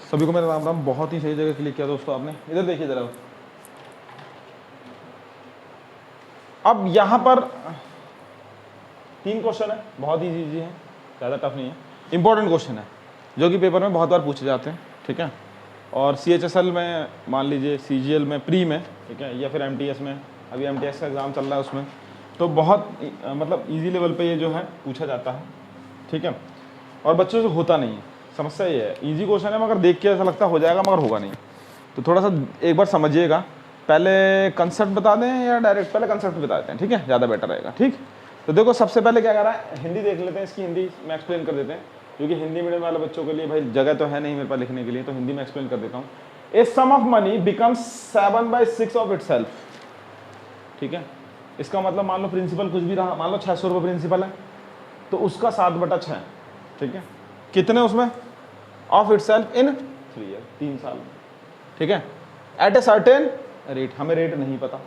सभी को मेरा राम राम। बहुत ही सही जगह क्लिक किया दोस्तों आपने। इधर देखिए जरा। अब यहाँ पर 3 क्वेश्चन है, बहुत ही इजी है, ज़्यादा टफ नहीं है। इंपॉर्टेंट क्वेश्चन है जो कि पेपर में बहुत बार पूछे जाते हैं, ठीक है। और CHSL में मान लीजिए, CGL में प्री में, ठीक है, या फिर MTS में, अभी MTS का एग्ज़ाम चल रहा है उसमें, तो बहुत मतलब इजी लेवल पे ये जो है पूछा जाता है, ठीक है। और बच्चों से होता नहीं है, समस्या ये है। इजी क्वेश्चन है मगर देख के ऐसा लगता हो जाएगा, मगर होगा नहीं। तो थोड़ा सा एक बार समझिएगा। पहले कंसेप्ट बता दें या डायरेक्ट? पहले कंसेप्ट बता देते हैं, ठीक है, ज़्यादा बेटर रहेगा, ठीक। तो देखो सबसे पहले क्या कर रहा है, हिंदी देख लेते हैं, इसकी हिंदी में एक्सप्लेन कर देते हैं, क्योंकि हिंदी मीडियम वाले बच्चों के लिए भाई जगह तो है नहीं मेरे पास लिखने के लिए, तो हिंदी में एक्सप्लेन कर देता हूँ। A sum of money becomes 7/6 of itself, ठीक है। इसका मतलब मान लो प्रिंसिपल कुछ भी रहा, मान लो 600 रुपये प्रिंसिपल है, तो उसका 7/6, ठीक है। कितने उसमें? ऑफ इटसेल्फ इन 3 ईयर, 3 साल में, ठीक है। एट ए सर्टेन रेट, हमें रेट नहीं पता,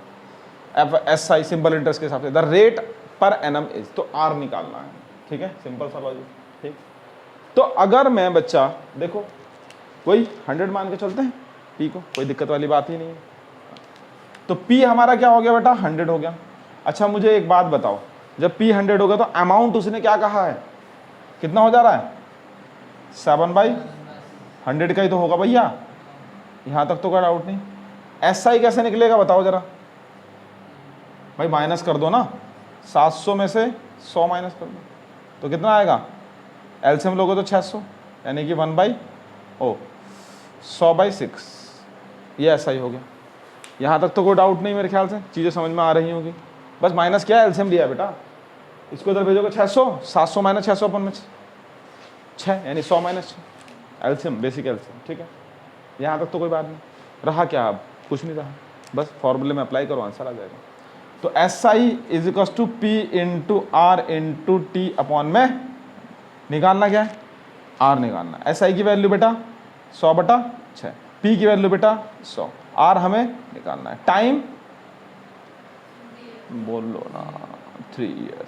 SI सिंपल इंटरेस्ट के हिसाब से, the rate per annum is, तो R निकालना है, ठीक है, सिंपल सा लॉजिक, ठीक। तो अगर मैं बच्चा देखो कोई 100 मान के चलते हैं P को, कोई दिक्कत वाली बात ही नहीं है। तो P हमारा क्या हो गया बेटा? 100 हो गया। अच्छा मुझे एक बात बताओ, जब P 100 हो गया तो अमाउंट उसने क्या कहा है, कितना हो जा रहा है? 7/100 का ही तो होगा भैया, यहां तक तो कोई डाउट नहीं। SI कैसे निकलेगा बताओ जरा भाई, माइनस कर दो ना, 700 में से 100 माइनस कर दो तो कितना आएगा? एलसीएम लोगे तो 600, यानी कि 1/100/6, ये SI हो गया। यहाँ तक तो कोई डाउट नहीं, मेरे ख्याल से चीज़ें समझ में आ रही होंगी। बस माइनस क्या है, एलसीएम लिया बेटा, इसको इधर भेजोगे 600, 700 माइनस 600 अपन में 6, यानी 100 माइनस 6, एलसीएम, बेसिक एलसीएम, ठीक है। यहाँ तक तो कोई बात नहीं। रहा क्या? अब कुछ नहीं रहा, बस फॉर्मूले में अप्लाई करो, आंसर आ जाएगा। तो SI is equal to P into R into T upon में, निकालना क्या है? R निकालना। SI की वैल्यू बेटा 100/6, P की वैल्यू बेटा 100, R हमें निकालना है। टाइम बोल लो ना, 3 ईयर।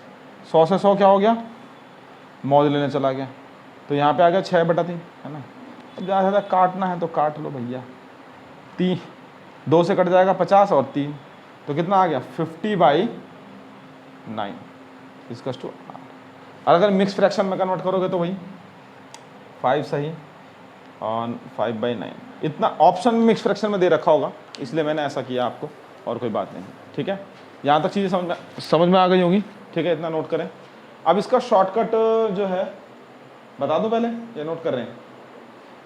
100 से 100 क्या हो गया? मौज लेने चला गया, तो यहाँ पे आ गया 6/3, है ना। अब ज़्यादा ज़्यादा काटना है तो काट लो भैया, 3 2 से कट जाएगा 50 और 3, तो कितना आ गया? 50/9 इसका टू R। और अगर मिक्स फ्रैक्शन में कन्वर्ट करोगे तो वही 5 सही और 5/9। इतना ऑप्शन में मिक्स फ्रैक्शन में दे रखा होगा, इसलिए मैंने ऐसा किया आपको, और कोई बात नहीं, ठीक है। यहाँ तक चीज़ें समझ में आ गई होंगी, ठीक है, इतना नोट करें। अब इसका शॉर्टकट जो है बता दो पहले, या नोट कर रहे हैं?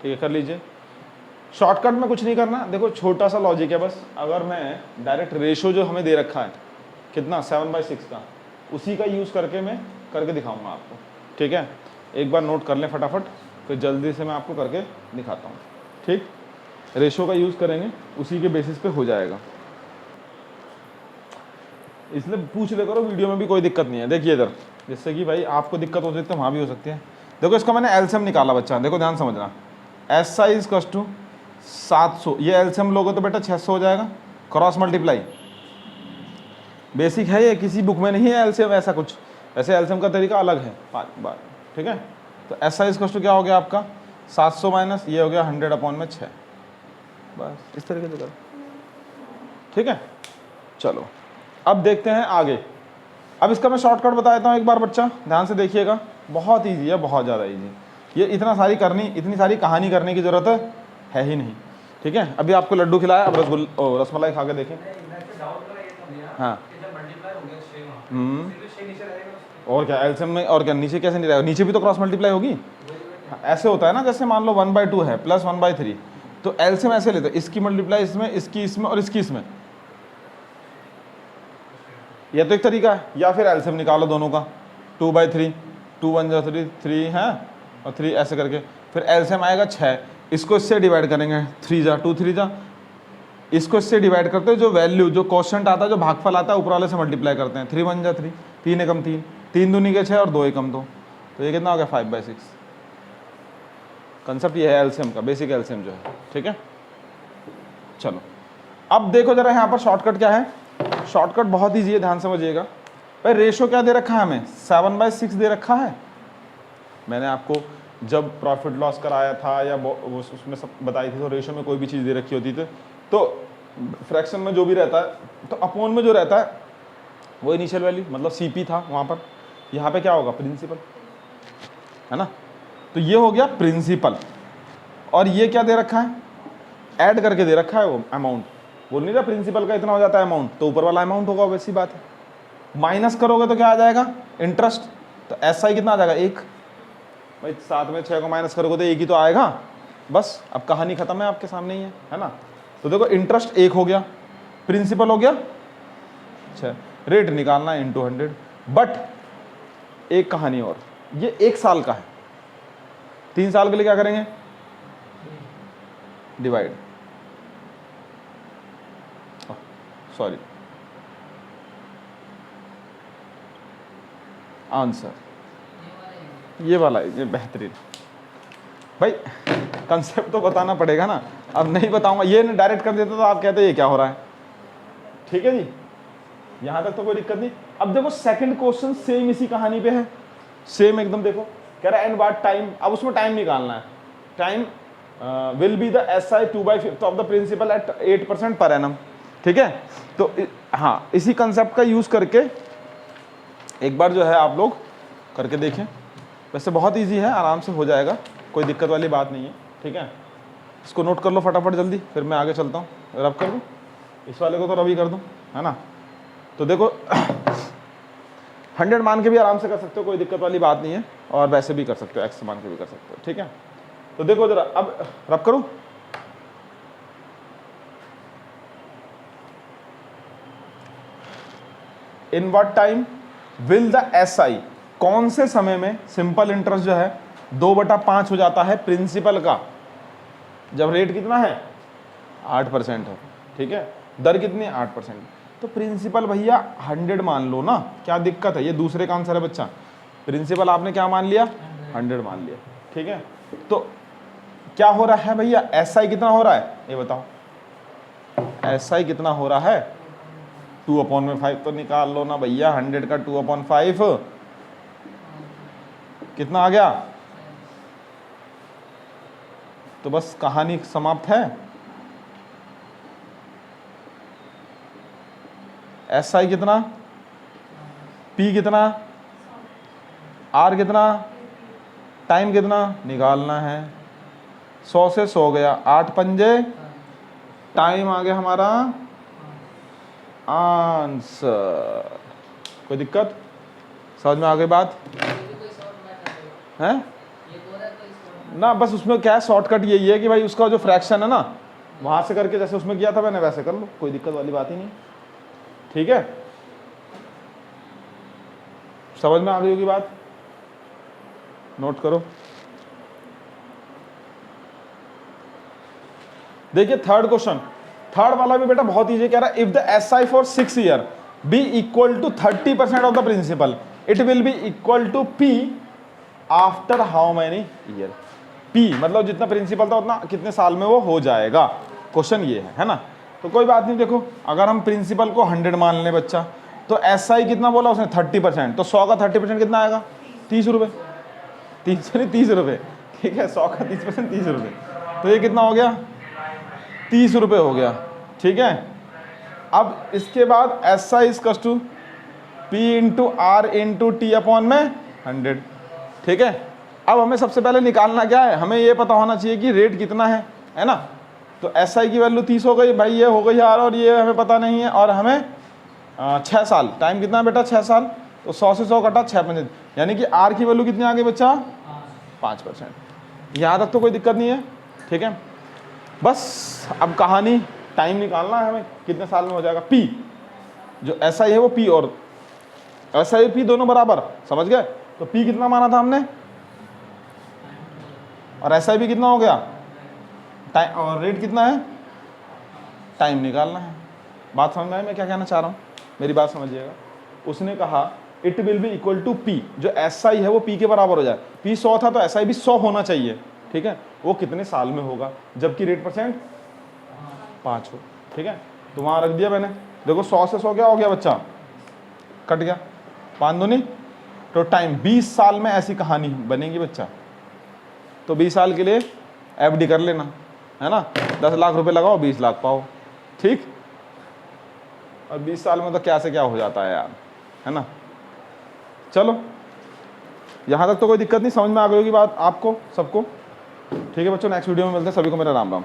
ठीक है, कर लीजिए। शॉर्टकट में कुछ नहीं करना, देखो छोटा सा लॉजिक है बस। अगर मैं डायरेक्ट रेशो जो हमें दे रखा है कितना 7/6 का, उसी का यूज़ करके मैं करके दिखाऊंगा आपको, ठीक है। एक बार नोट कर लें फटाफट, फिर जल्दी से मैं आपको करके दिखाता हूँ, ठीक। रेशो का यूज़ करेंगे, उसी के बेसिस पे हो जाएगा, इसलिए पूछ ले करो, वीडियो में भी कोई दिक्कत नहीं है। देखिए इधर, जिससे कि भाई आपको दिक्कत हो सकती है वहाँ भी हो सकती है। देखो इसका मैंने एलसीएम निकाला बच्चा, देखो ध्यान समझना। SI इज कस टू 700, ये एलसीएम लोगे तो बेटा 600 हो जाएगा, क्रॉस मल्टीप्लाई। बेसिक है ये, किसी बुक में नहीं है एलसीएम ऐसा कुछ, ऐसे एलसीएम का तरीका अलग है 5 बार, ठीक है। तो SI इज कस टू क्या हो गया आपका? 700 माइनस ये हो गया 100/6, बस इस तरीके से करो, ठीक है। चलो अब देखते हैं आगे। अब इसका मैं शॉर्टकट बता देता हूँ एक बार, बच्चा ध्यान से देखिएगा, बहुत ईजी है, बहुत ज़्यादा ईजी। ये इतनी सारी कहानी करने की ज़रूरत है ही नहीं, ठीक है। अभी आपको लड्डू खिलाया, अब रसमलाई खा के देखें। हाँ और क्या एलसीएम में, और क्या नीचे कैसे नहीं रहेगा? नीचे भी तो क्रॉस मल्टीप्लाई होगी। ऐसे होता है ना, जैसे मान लो 1/2 है प्लस 1/3, तो एलसीएम ऐसे लेते हैं, इसकी मल्टीप्लाई इसमें, इसकी इसमें और इसकी इसमें। यह तो एक तरीका है, या फिर एलसीएम निकालो दोनों का, 2/3, 2 1 जा 3, 3 है और 3 ऐसे करके, फिर एलसीएम आएगा 6, इसको इससे डिवाइड करेंगे, 3 जा 2 3 जा, इसको इससे डिवाइड करते हैं, जो वैल्यू जो क्वोशंट आता है, जो भागफल आता है, ऊपर वाले से मल्टीप्लाई करते हैं, 3 1 जा 3, 3 एकम 3, 3 दूनी के 6 और 2 एकम 2, तो ये कितना हो गया? 5/6। कंसेप्ट ये है एलसीएम का, बेसिक एलसीएम जो है, ठीक है। चलो अब देखो जरा यहाँ पर शॉर्टकट क्या है। शॉर्टकट बहुत ईजी है, ध्यान समझिएगा। भाई रेशो क्या दे रखा है हमें? 7/6 दे रखा है। मैंने आपको जब प्रॉफिट लॉस कराया था या उसमें सब बताई थी, तो रेशियो में कोई भी चीज़ दे रखी होती थी तो फ्रैक्शन में जो भी रहता है तो अपॉन में जो रहता है वो इनिशियल वैल्यू मतलब सीपी था वहाँ पर। यहाँ पे क्या होगा, प्रिंसिपल, है ना। तो ये हो गया प्रिंसिपल, और ये क्या दे रखा है, ऐड करके दे रखा है वो अमाउंट। बोल नहीं रहा प्रिंसिपल का इतना हो जाता है अमाउंट, तो ऊपर वाला अमाउंट होगा, वैसी बात है। माइनस करोगे तो क्या आ जाएगा, इंटरेस्ट। तो एसआई कितना आ जाएगा, 1। भाई 7 में 6 को माइनस करोगे तो 1 ही तो आएगा, बस। अब कहानी खत्म है, आपके सामने ही है ना। तो देखो इंटरेस्ट 1 हो गया, प्रिंसिपल हो गया 6, रेट निकालना है इंटू 100। बट एक कहानी और, ये 1 साल का है, 3 साल के लिए क्या करेंगे, डिवाइड, सॉरी, आंसर ये वाला है, ये बेहतरीन। भाई कंसेप्ट तो बताना पड़ेगा ना, अब नहीं बताऊंगा, ये डायरेक्ट कर देता तो आप कहते ये क्या हो रहा है। ठीक है जी, यहां तक तो कोई दिक्कत नहीं। अब देखो सेकंड क्वेश्चन सेम इसी कहानी पे है, सेम एकदम। देखो कह रहा है एंड व्हाट टाइम, अब उसमें टाइम निकालना है। Time will be the SI 2/5 of the principal at 8% per annum. ठीक है, तो हाँ, इसी कंसेप्ट का यूज करके एक बार जो है आप लोग करके देखें। वैसे बहुत इजी है, आराम से हो जाएगा, कोई दिक्कत वाली बात नहीं है। ठीक है, इसको नोट कर लो फटाफट जल्दी, फिर मैं आगे चलता हूँ। रब कर दूँ इस वाले को, तो रब ही कर दूँ, है ना। तो देखो 100 मान के भी आराम से कर सकते हो, कोई दिक्कत वाली बात नहीं है, और वैसे भी कर सकते हो, एक्स मान के भी कर सकते हो। ठीक है, तो देखो जरा, अब रब करूँ। In what time will the SI, कौन से समय में सिंपल इंटरेस्ट जो है 2/5 हो जाता है प्रिंसिपल का, जब रेट कितना है 8% है। ठीक है, दर कितनी, 8%। तो प्रिंसिपल भैया 100 मान लो ना, क्या दिक्कत है, ये दूसरे का आंसर है बच्चा। प्रिंसिपल आपने क्या मान लिया, 100 मान लिया। ठीक है, तो क्या हो रहा है भैया, एसआई कितना हो रहा है, ये बताओ, एसआई कितना हो रहा है, 2/5 तो निकाल लो ना भैया, 100 का 2/5 कितना आ गया। तो बस कहानी समाप्त है। एसआई कितना, पी कितना, आर कितना, टाइम कितना निकालना है। 100 से 100 गया, 8 पंजे, टाइम आ गया हमारा आंसर। कोई दिक्कत, समझ में आ गई बात है ना। बस उसमें क्या है, शॉर्टकट यही है कि भाई उसका जो फ्रैक्शन है ना, वहां से करके जैसे उसमें किया था मैंने वैसे कर लो, कोई दिक्कत वाली बात ही नहीं। ठीक है, समझ में आ गई होगी बात, नोट करो। देखिए थर्ड क्वेश्चन, थर्ड वाला भी बेटा बहुत इजी कह रहा है। If the SI for 6 year be equal to 30% of the principal, it will be equal to P after how many year. P मतलब जितना प्रिंसिपल था उतना कितने साल में वो हो जाएगा, क्वेश्चन ये है ना। तो कोई बात नहीं, देखो अगर हम प्रिंसिपल को 100 मान लें बच्चा, तो एसआई कितना बोला उसने 30%, तो 100 का 30% कितना आएगा, 30 रुपये, 30 रुपये। ठीक है, 100 का 30% 30 रुपये, तो ये कितना हो गया, 30 रुपये हो गया। ठीक है, अब इसके बाद SI is to P into R into T upon में 100। ठीक है, अब हमें सबसे पहले निकालना क्या है, हमें ये पता होना चाहिए कि रेट कितना है ना। तो एसआई की वैल्यू 30 हो गई भाई, ये हो गई यार, और ये हमें पता नहीं है, और हमें 6 साल, टाइम कितना है बेटा 6 साल, तो 100 से 100 कटा 6 पंजे, यानी कि आर की वैल्यू कितनी आ गई बच्चा, 5%। यहाँ तक तो कोई दिक्कत नहीं है। ठीक है, बस अब कहानी, टाइम निकालना है हमें, कितने साल में हो जाएगा। पी जो एसआई है वो पी और एसआई पी दोनों बराबर, समझ गए। तो पी कितना माना था हमने, और एसआई भी कितना हो गया, टाइम, और रेट कितना है, टाइम निकालना है। बात समझ में आई मैं क्या कहना चाह रहा हूँ, मेरी बात समझिएगा। उसने कहा it will be equal to P, जो एसआई है वो पी के बराबर हो जाए। पी 100 था तो एसआई भी 100 होना चाहिए। ठीक है, वो कितने साल में होगा, जबकि रेट परसेंट 5 हो। ठीक है, तो वहाँ रख दिया मैंने। देखो 100 से 100 क्या हो गया बच्चा, कट गया, 5 दूनी, तो टाइम 20 साल में ऐसी कहानी बनेगी बच्चा। तो 20 साल के लिए FD कर लेना, है ना। 10 लाख रुपए लगाओ, 20 लाख पाओ, ठीक। और 20 साल में तो क्या से क्या हो जाता है यार, है ना। चलो यहाँ तक तो कोई दिक्कत नहीं, समझ में आ गई होगी बात आपको सबको। ठीक है बच्चों, नेक्स्ट वीडियो में मिलते हैं, सभी को मेरा राम राम।